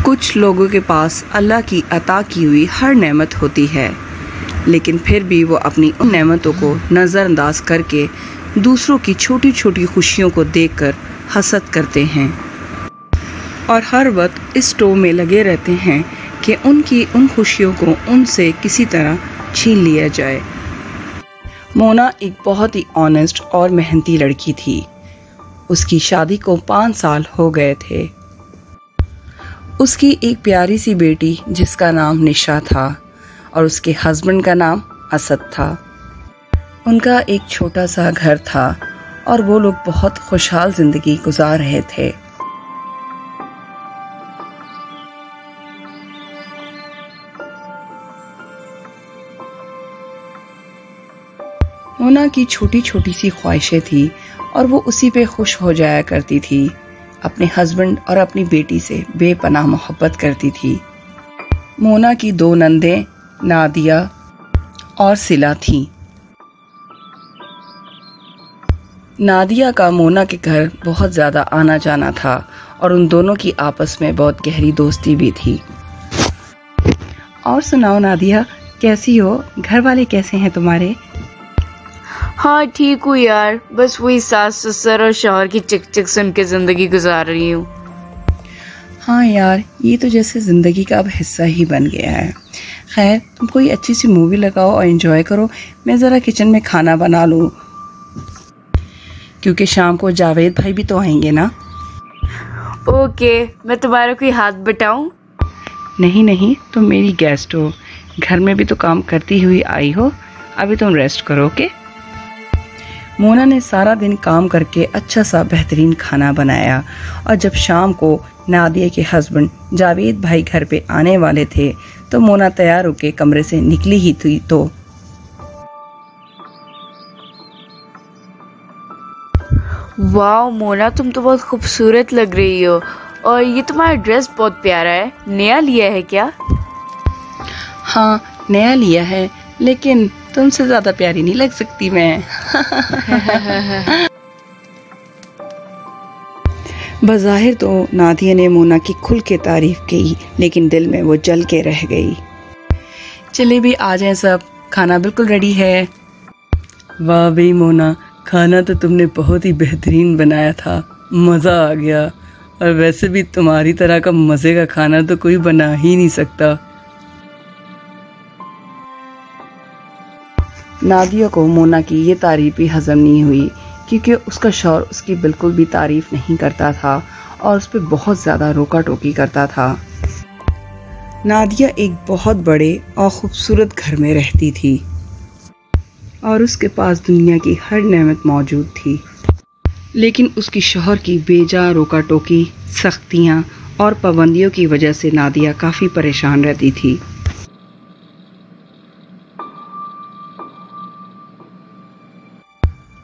कुछ लोगों के पास अल्लाह की अता की हुई हर नेमत होती है, लेकिन फिर भी वो अपनी उन नेमतों को नज़रअंदाज करके दूसरों की छोटी छोटी खुशियों को देखकर हसद करते हैं और हर वक्त इस टो में लगे रहते हैं कि उनकी उन खुशियों को उनसे किसी तरह छीन लिया जाए। मोना एक बहुत ही ऑनेस्ट और मेहनती लड़की थी। उसकी शादी को 5 साल हो गए थे। उसकी एक प्यारी सी बेटी जिसका नाम निशा था और उसके हस्बैंड का नाम असद था। उनका एक छोटा सा घर था और वो लोग बहुत खुशहाल जिंदगी गुजार रहे थे। मोना की छोटी छोटी सी ख्वाहिशें थी और वो उसी पे खुश हो जाया करती थी। अपने हस्बैंड और अपनी बेटी से बेपनाह मोहब्बत करती थी। मोना की 2 नंदें नादिया और सिला थीं। नादिया का मोना के घर बहुत ज़्यादा आना जाना था और उन दोनों की आपस में बहुत गहरी दोस्ती भी थी। और सुनाओ नादिया, कैसी हो? घर वाले कैसे हैं तुम्हारे? हाँ ठीक हूँ यार, बस वही सास ससुर और शौहर की चिक चिक सुन के जिंदगी गुजार रही हूँ। हाँ यार, ये तो जैसे जिंदगी का अब हिस्सा ही बन गया है। खैर, तुम कोई अच्छी सी मूवी लगाओ और एंजॉय करो। मैं ज़रा किचन में खाना बना लूँ, क्योंकि शाम को जावेद भाई भी तो आएंगे ना। ओके, मैं तुम्हारा कोई हाथ बटाऊं? नहीं नहीं, तुम मेरी गेस्ट हो, घर में भी तो काम करती हुई आई हो। अभी तुम रेस्ट करो। ओके। मोना ने सारा दिन काम करके अच्छा सा बेहतरीन खाना बनाया और जब शाम को नादिया के हस्बैंड जावेद भाई घर पे आने वाले थे तो मोना तैयार होके कमरे से निकली ही थी तो वाह मोना, तुम तो बहुत खूबसूरत लग रही हो और ये तुम्हारा ड्रेस बहुत प्यारा है। नया लिया है क्या? हाँ, नया लिया है, लेकिन तुमसे ज्यादा प्यारी नहीं लग सकती मैं। बज़ाहिर तो नादिया ने मोना की खुल के तारीफ की, लेकिन दिल में वो जल के रह गई। चले भी आ जाएं सब, खाना बिल्कुल रेडी है। वाह भाई मोना, खाना तो तुमने बहुत ही बेहतरीन बनाया था, मज़ा आ गया। और वैसे भी तुम्हारी तरह का मज़े का खाना तो कोई बना ही नहीं सकता। नादिया को मोना की ये तारीफ भी हजम नहीं हुई, क्योंकि उसका शौहर उसकी बिल्कुल भी तारीफ नहीं करता था और उस पर बहुत ज़्यादा रोका टोकी करता था। नादिया एक बहुत बड़े और ख़ूबसूरत घर में रहती थी और उसके पास दुनिया की हर नेमत मौजूद थी, लेकिन उसकी शौहर की बेजा रोका टोकी, सख्तियाँ और पाबंदियों की वजह से नादिया काफ़ी परेशान रहती थी।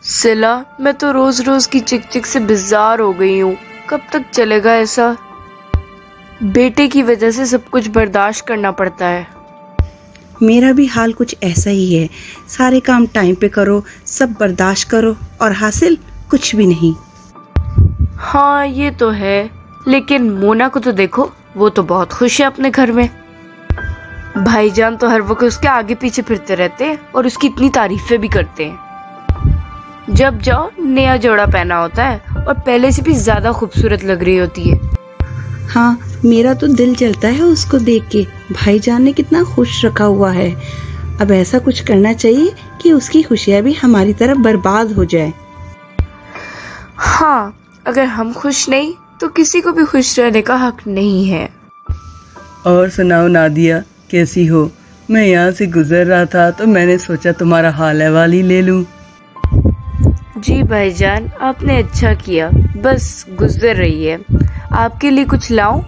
सिला, मैं तो रोज रोज की चिक चिक से बेजार हो गई हूँ। कब तक चलेगा ऐसा? बेटे की वजह से सब कुछ बर्दाश्त करना पड़ता है। मेरा भी हाल कुछ ऐसा ही है। सारे काम टाइम पे करो, सब बर्दाश्त करो और हासिल कुछ भी नहीं। हाँ ये तो है, लेकिन मोना को तो देखो, वो तो बहुत खुश है अपने घर में। भाईजान तो हर वक्त उसके आगे पीछे फिरते रहते हैं और उसकी इतनी तारीफें भी करते हैं। जब जाओ नया जोड़ा पहना होता है और पहले से भी ज्यादा खूबसूरत लग रही होती है। हाँ, मेरा तो दिल जलता है उसको देख के। भाईजान ने कितना खुश रखा हुआ है। अब ऐसा कुछ करना चाहिए कि उसकी खुशियाँ भी हमारी तरफ बर्बाद हो जाए। हाँ, अगर हम खुश नहीं तो किसी को भी खुश रहने का हक नहीं है। और सुनाओ नादिया, कैसी हो? मैं यहाँ से गुजर रहा था तो मैंने सोचा तुम्हारा हाल अहवाल ही ले लूं। जी भाईजान, आपने अच्छा किया। बस गुजर रही है, आपके लिए कुछ लाऊं?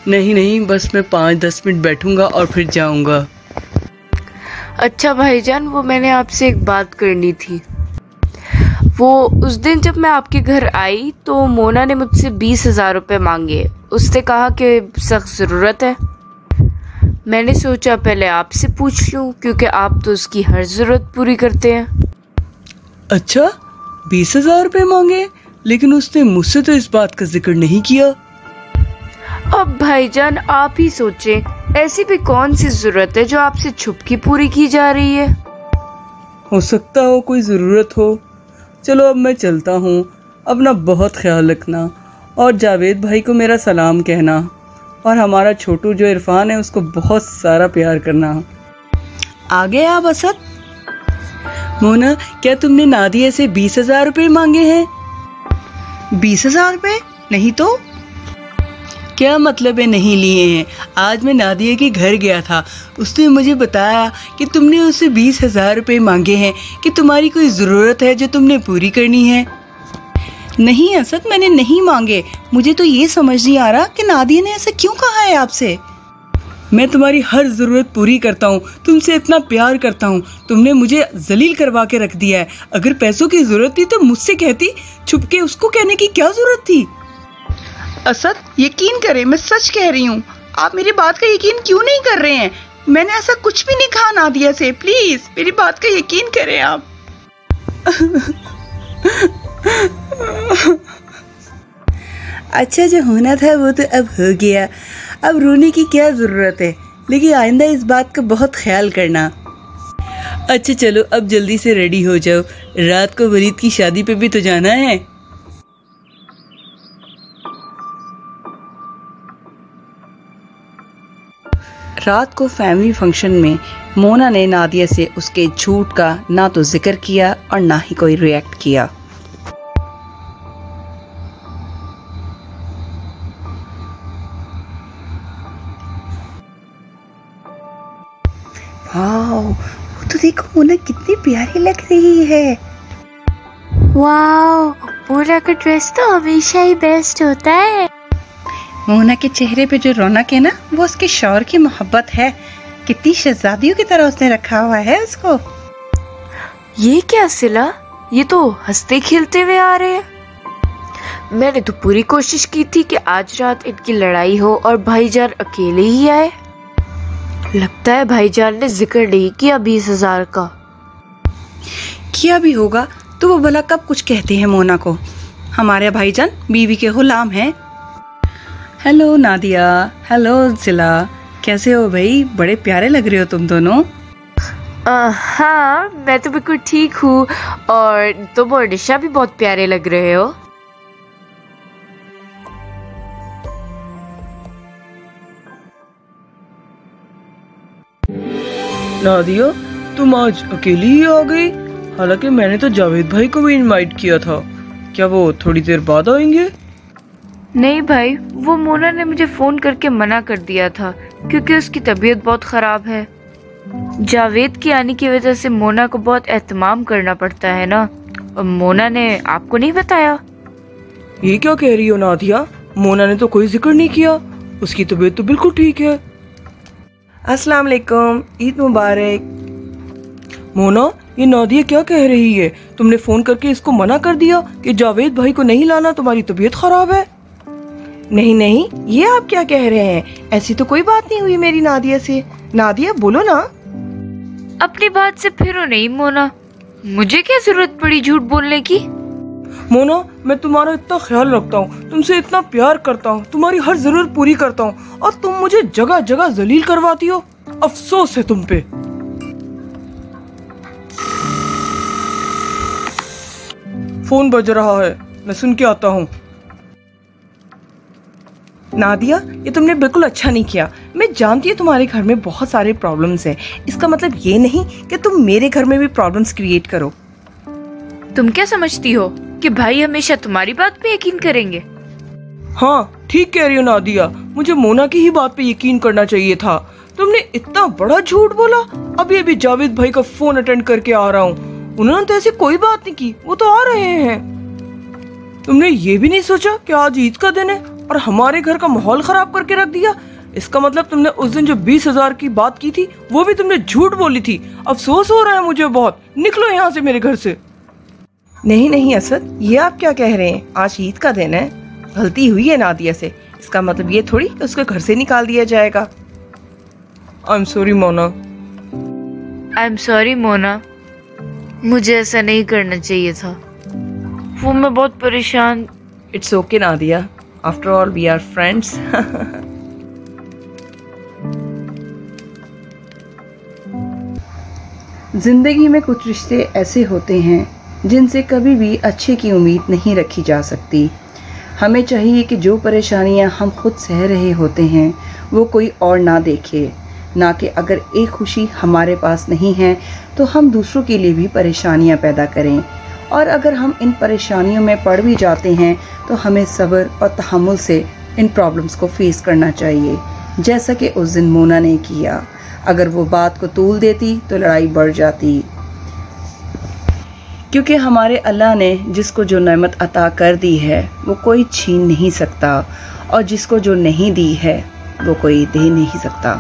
नहीं नहीं, बस मैं 5-10 मिनट बैठूंगा और फिर जाऊंगा। अच्छा भाईजान, वो मैंने आपसे एक बात करनी थी। वो उस दिन जब मैं आपके घर आई तो मोना ने मुझसे 20,000 रुपये मांगे। उसने कहा कि सख्त ज़रूरत है। मैंने सोचा पहले आपसे पूछ लूं, क्योंकि आप तो उसकी हर ज़रूरत पूरी करते हैं। अच्छा, 20,000 रुपये मांगे? लेकिन उसने मुझसे तो इस बात का जिक्र नहीं किया। अब भाईजान आप ही सोचें, ऐसी भी कौन सी जरूरत है जो आपसे छुप के पूरी की जा रही है? हो सकता हो कोई ज़रूरत हो। चलो अब मैं चलता हूँ, अपना बहुत ख्याल रखना और जावेद भाई को मेरा सलाम कहना, और हमारा छोटू जो इरफान है उसको बहुत सारा प्यार करना। आ गए आप असद? मोना, क्या तुमने नादिया से 20,000 रुपये मांगे हैं? 20,000 रुपये? नहीं तो क्या मतलब है नहीं लिए हैं? आज मैं नादिया के घर गया था, उसने मुझे बताया कि तुमने उससे 20,000 रुपये मांगे हैं, कि तुम्हारी कोई ज़रूरत है जो तुमने पूरी करनी है। नहीं असद, मैंने नहीं मांगे। मुझे तो ये समझ नहीं आ रहा कि नादिया ने ऐसा क्यों कहा है आपसे। मैं तुम्हारी हर ज़रूरत पूरी करता हूँ, तुमसे इतना प्यार करता हूँ, तुमने मुझे जलील करवा के रख दिया है। अगर पैसों की ज़रूरत थी तो मुझसे कहती, छुप के उसको कहने की क्या ज़रूरत थी? असद, यकीन करें, मैं सच कह रही हूँ। आप मेरी बात का यकीन क्यों नहीं कर रहे हैं? मैंने ऐसा कुछ भी नहीं कहा नादिया से। प्लीज मेरी बात का यकीन करें आप। अच्छा, जो होना था वो तो अब हो गया, अब रोने की क्या जरूरत है, लेकिन आइंदा इस बात का बहुत ख्याल करना। अच्छा चलो अब जल्दी से रेडी हो जाओ, रात को वलीद की शादी पे भी तो जाना है। रात को फैमिली फंक्शन में मोना ने नादिया से उसके झूठ का ना तो जिक्र किया और ना ही कोई रिएक्ट किया। वाओ, वो तो देखो मोना कितनी प्यारी लग रही है। वाओ, मोना का ड्रेस तो हमेशा ही बेस्ट होता है। मोना के चेहरे पे जो रौनक है ना, वो उसके शौहर की मोहब्बत है। कितनी शहजादियों की तरह उसने रखा हुआ है उसको। ये क्या सिला, ये तो हंसते खेलते हुए आ रहे हैं। मैंने तो पूरी कोशिश की थी कि आज रात इनकी लड़ाई हो और भाईजान अकेले ही आए। लगता है भाईजान ने जिक्र नहीं किया 20,000 का। किया भी होगा तो वो भला कब कुछ कहते हैं मोना को। हमारे भाईजान बीवी के गुलाम हैं। हेलो नादिया, हेलो जिला, कैसे हो भाई? बड़े प्यारे लग रहे हो तुम दोनों। हाँ, मैं तो बिल्कुल ठीक हूँ, और तुम और निशा भी बहुत प्यारे लग रहे हो। नादिया, तुम आज अकेली ही आ गई? हालांकि मैंने तो जावेद भाई को भी इनवाइट किया था। क्या वो थोड़ी देर बाद आएंगे? नहीं भाई, वो मोना ने मुझे फोन करके मना कर दिया था क्योंकि उसकी तबीयत बहुत खराब है। जावेद के आने की वजह से मोना को बहुत एहतमाम करना पड़ता है ना, और मोना ने आपको नहीं बताया। ये क्या कह रही हो नादिया? मोना ने तो कोई जिक्र नहीं किया, उसकी तबीयत तो बिल्कुल ठीक है। अस्सलाम वालेकुम, ईद मुबारक। मोना, ये नादिया क्या कह रही है? तुमने फोन करके इसको मना कर दिया कि जावेद भाई को नहीं लाना, तुम्हारी तबीयत खराब है। नहीं नहीं, ये आप क्या कह रहे हैं? ऐसी तो कोई बात नहीं हुई मेरी नादिया से। नादिया बोलो ना। अपनी बात से फिरो नहीं मोना, मुझे क्या जरूरत पड़ी झूठ बोलने की। मोना, मैं तुम्हारा इतना ख्याल रखता हूँ, तुमसे इतना प्यार करता हूँ, तुम्हारी हर जरूरत पूरी करता हूँ, और तुम मुझे जगह जगह जलील करवाती हो। अफसोस है तुम पे। फोन बज रहा है, मैं सुन के आता हूँ। नादिया, ये तुमने बिल्कुल अच्छा नहीं किया। मैं जानती हूँ तुम्हारे घर में बहुत सारे प्रॉब्लम्स हैं, इसका मतलब ये नहीं कि तुम मेरे घर में भी प्रॉब्लम्स क्रिएट करो। तुम क्या समझती हो कि भाई हमेशा तुम्हारी बात पे यकीन करेंगे? हाँ, ठीक कह रही हो नादिया, मुझे मोना की ही बात पे यकीन करना चाहिए था। तुमने इतना बड़ा झूठ बोला। अभी अभी जावेद भाई का फोन अटेंड करके आ रहा हूँ, उन्होंने तो ऐसी कोई बात नहीं की, वो तो आ रहे हैं। तुमने ये भी नहीं सोचा कि आज ईद का दिन है और हमारे घर का माहौल खराब करके रख दिया। इसका मतलब तुमने उस दिन जो 20,000 की बात की थी वो भी तुमने झूठ बोली थी। अफसोस हो रहा है मुझे बहुत। निकलो यहाँ से मेरे घर से। नहीं नहीं असद, ये आप क्या कह रहे हैं? आज ईद का दिन है, गलती हुई है नादिया से, इसका मतलब ये थोड़ी कि उसको घर से निकाल दिया जाएगा। I am sorry Mona. I am sorry Mona, मुझे ऐसा नहीं करना चाहिए था। वो मैं बहुत परेशान। It's okay Nadia, after all we are friends. जिंदगी में कुछ रिश्ते ऐसे होते हैं जिनसे कभी भी अच्छे की उम्मीद नहीं रखी जा सकती। हमें चाहिए कि जो परेशानियां हम खुद सह रहे होते हैं वो कोई और ना देखे, ना कि अगर एक खुशी हमारे पास नहीं है तो हम दूसरों के लिए भी परेशानियां पैदा करें। और अगर हम इन परेशानियों में पड़ भी जाते हैं तो हमें सब्र और तहम्मुल से इन प्रॉब्लम्स को फेस करना चाहिए, जैसा कि उस दिन मोना ने किया। अगर वो बात को तूल देती तो लड़ाई बढ़ जाती, क्योंकि हमारे अल्लाह ने जिसको जो नेमत अता कर दी है वो कोई छीन नहीं सकता, और जिसको जो नहीं दी है वो कोई दे नहीं सकता।